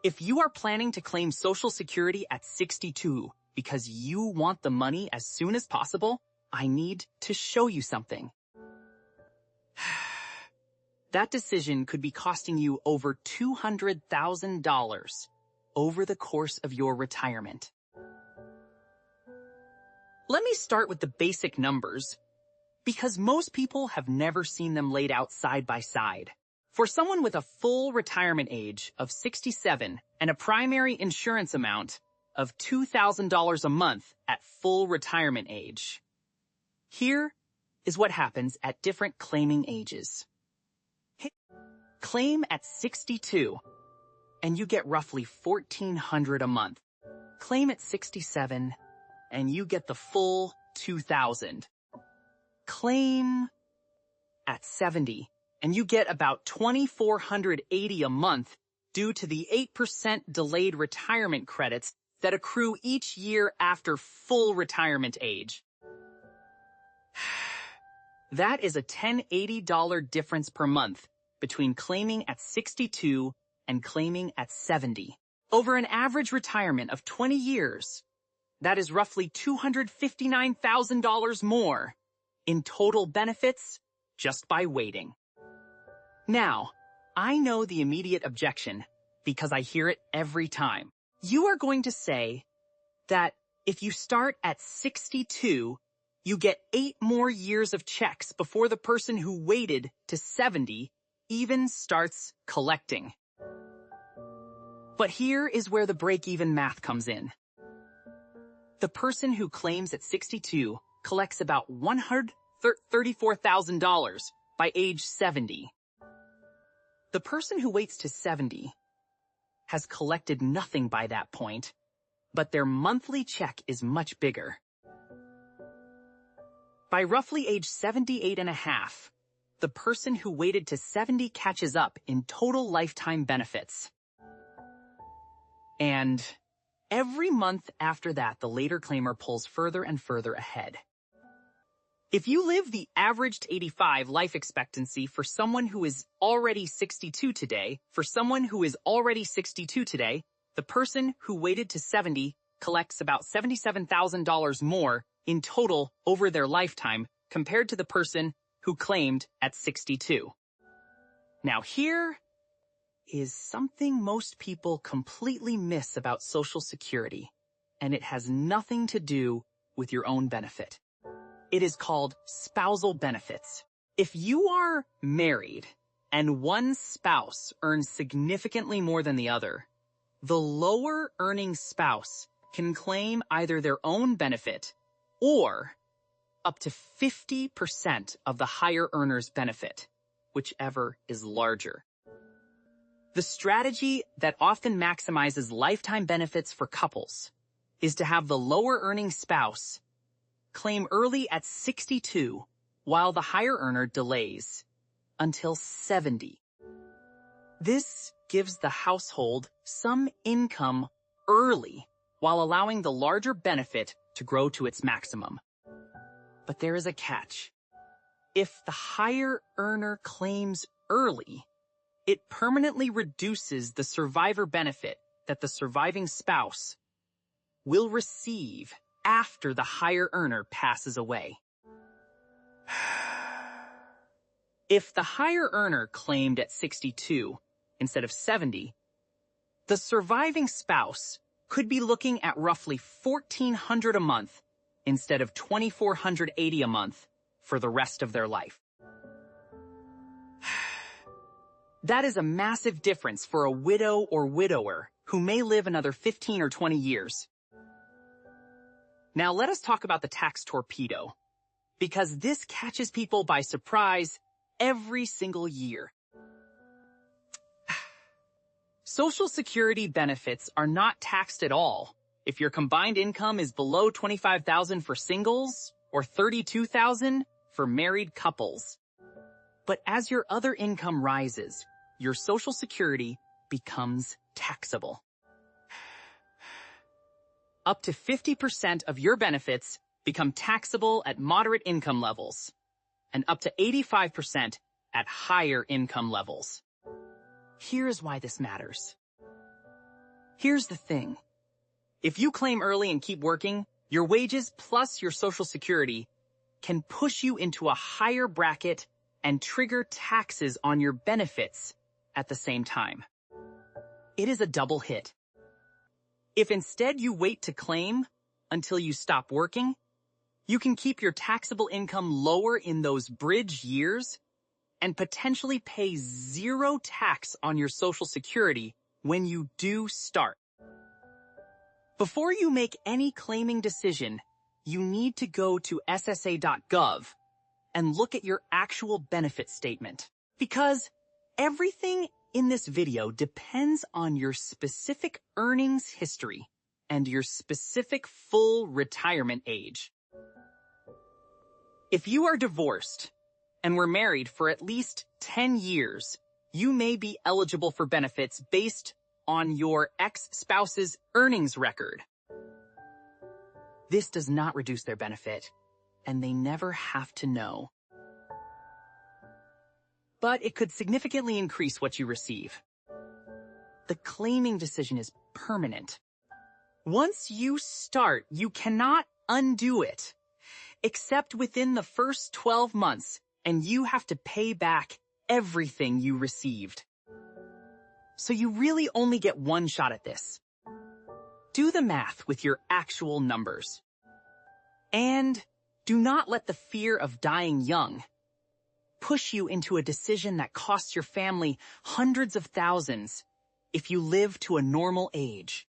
If you are planning to claim Social Security at 62 because you want the money as soon as possible, I need to show you something. That decision could be costing you over $200,000 over the course of your retirement. Let me start with the basic numbers, because most people have never seen them laid out side by side. For someone with a full retirement age of 67 and a primary insurance amount of $2,000 a month at full retirement age, here is what happens at different claiming ages. Claim at 62, and you get roughly $1,400 a month. Claim at 67, and you get the full $2,000. Claim at 70, and you get about $2,480 a month due to the 8% delayed retirement credits that accrue each year after full retirement age. That is a $1,080 difference per month between claiming at 62 and claiming at 70. Over an average retirement of 20 years, that is roughly $259,000 more in total benefits just by waiting. Now, I know the immediate objection because I hear it every time. You are going to say that if you start at 62, you get 8 more years of checks before the person who waited to 70 even starts collecting. But here is where the break-even math comes in. The person who claims at 62 collects about $134,000 by age 70. The person who waits to 70 has collected nothing by that point, but their monthly check is much bigger. By roughly age 78 and a half, the person who waited to 70 catches up in total lifetime benefits. And every month after that, the later claimer pulls further and further ahead. If you live the averaged 85 life expectancy for someone who is already 62 today, the person who waited to 70 collects about $77,000 more in total over their lifetime compared to the person who claimed at 62. Now here is something most people completely miss about Social Security, and it has nothing to do with your own benefit. It is called spousal benefits. If you are married and one spouse earns significantly more than the other, the lower earning spouse can claim either their own benefit or up to 50% of the higher earner's benefit, whichever is larger. The strategy that often maximizes lifetime benefits for couples is to have the lower earning spouse claim early at 62 while the higher earner delays until 70. This gives the household some income early while allowing the larger benefit to grow to its maximum. But there is a catch. If the higher earner claims early, it permanently reduces the survivor benefit that the surviving spouse will receive after the higher earner passes away. If the higher earner claimed at 62 instead of 70, the surviving spouse could be looking at roughly $1,400 a month instead of $2,480 a month for the rest of their life. That is a massive difference for a widow or widower who may live another 15 or 20 years. Now let us talk about the tax torpedo, because this catches people by surprise every single year. Social Security benefits are not taxed at all if your combined income is below $25,000 for singles or $32,000 for married couples. But as your other income rises, your Social Security becomes taxable. Up to 50% of your benefits become taxable at moderate income levels, and up to 85% at higher income levels. Here is why this matters. Here's the thing. If you claim early and keep working, your wages plus your Social Security can push you into a higher bracket and trigger taxes on your benefits at the same time. It is a double hit. If instead you wait to claim until you stop working, you can keep your taxable income lower in those bridge years and potentially pay zero tax on your Social Security when you do start. Before you make any claiming decision, you need to go to ssa.gov and look at your actual benefit statement. Because everything in this video depends on your specific earnings history and your specific full retirement age. If you are divorced and were married for at least 10 years, you may be eligible for benefits based on your ex-spouse's earnings record. This does not reduce their benefit, and they never have to know. But it could significantly increase what you receive. The claiming decision is permanent. Once you start, you cannot undo it, except within the first 12 months, and you have to pay back everything you received. So you really only get one shot at this. Do the math with your actual numbers. And do not let the fear of dying young push you into a decision that costs your family hundreds of thousands if you live to a normal age.